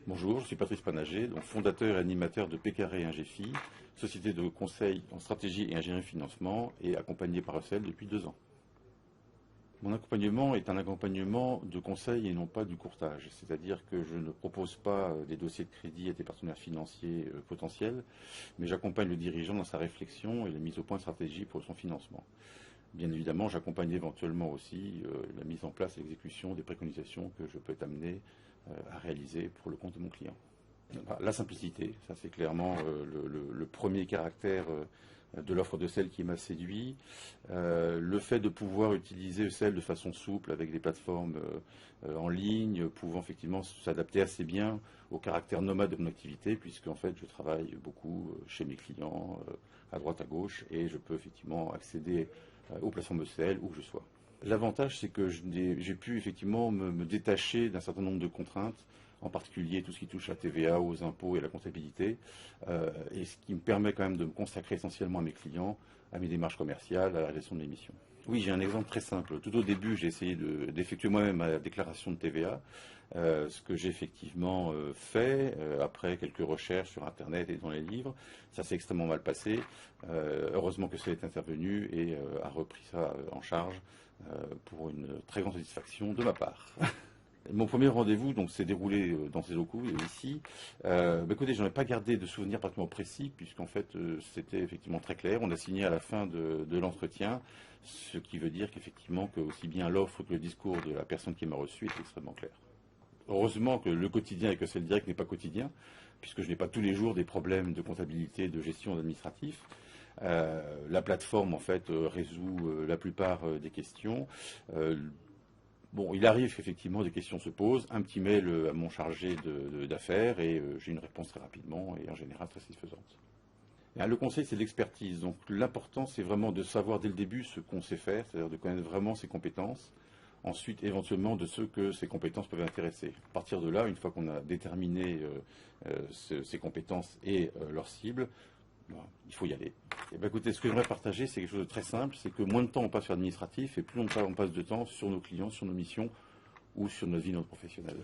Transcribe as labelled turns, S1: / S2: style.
S1: Bonjour, je suis Patrice Panager, donc fondateur et animateur de Pécaré Ingéfi, société de conseil en stratégie et ingénierie financement, et accompagné par ECEL depuis 2 ans. Mon accompagnement est un accompagnement de conseil et non pas du courtage, c'est-à-dire que je ne propose pas des dossiers de crédit à des partenaires financiers potentiels, mais j'accompagne le dirigeant dans sa réflexion et la mise au point de stratégie pour son financement. Bien évidemment, j'accompagne éventuellement aussi la mise en place et l'exécution des préconisations que je peux être amené à réaliser pour le compte de mon client. La simplicité, ça c'est clairement le premier caractère de l'offre de Sel qui m'a séduit. Le fait de pouvoir utiliser Sel de façon souple avec des plateformes en ligne, pouvant effectivement s'adapter assez bien au caractère nomade de mon activité, puisque en fait je travaille beaucoup chez mes clients, à droite à gauche, et je peux effectivement accéder aux plateformes de Sel où que je sois. L'avantage, c'est que j'ai pu effectivement me détacher d'un certain nombre de contraintes, en particulier tout ce qui touche à la TVA, aux impôts et à la comptabilité, et ce qui me permet quand même de me consacrer essentiellement à mes clients, à mes démarches commerciales, à la gestion de l'émission. Oui, j'ai un exemple très simple. Tout au début, j'ai essayé d'effectuer moi-même ma déclaration de TVA, ce que j'ai effectivement fait après quelques recherches sur Internet et dans les livres. Ça s'est extrêmement mal passé. Heureusement que ça est intervenu et a repris ça en charge pour une très grande satisfaction de ma part. Mon premier rendez-vous donc s'est déroulé dans ces locaux ici. Écoutez, j'en ai pas gardé de souvenirs pratiquement précis puisqu'en fait c'était effectivement très clair. On a signé à la fin de l'entretien, ce qui veut dire qu'effectivement que aussi bien l'offre que le discours de la personne qui m'a reçu est extrêmement clair. Heureusement que le quotidien avec ECEL Direct n'est pas quotidien, puisque je n'ai pas tous les jours des problèmes de comptabilité, de gestion administratif. La plateforme en fait résout la plupart des questions. Bon, il arrive qu'effectivement des questions se posent, un petit mail à mon chargé d'affaires et j'ai une réponse très rapidement et en général très satisfaisante. Et le conseil, c'est l'expertise. Donc l'important, c'est vraiment de savoir dès le début ce qu'on sait faire, c'est-à-dire de connaître vraiment ses compétences. Ensuite, éventuellement, de ceux que ces compétences peuvent intéresser. À partir de là, une fois qu'on a déterminé ces compétences et leurs cibles, il faut y aller. Et écoutez, ce que j'aimerais partager, c'est quelque chose de très simple, c'est que moins de temps on passe sur l'administratif et plus on passe de temps sur nos clients, sur nos missions ou sur notre vie non professionnelle.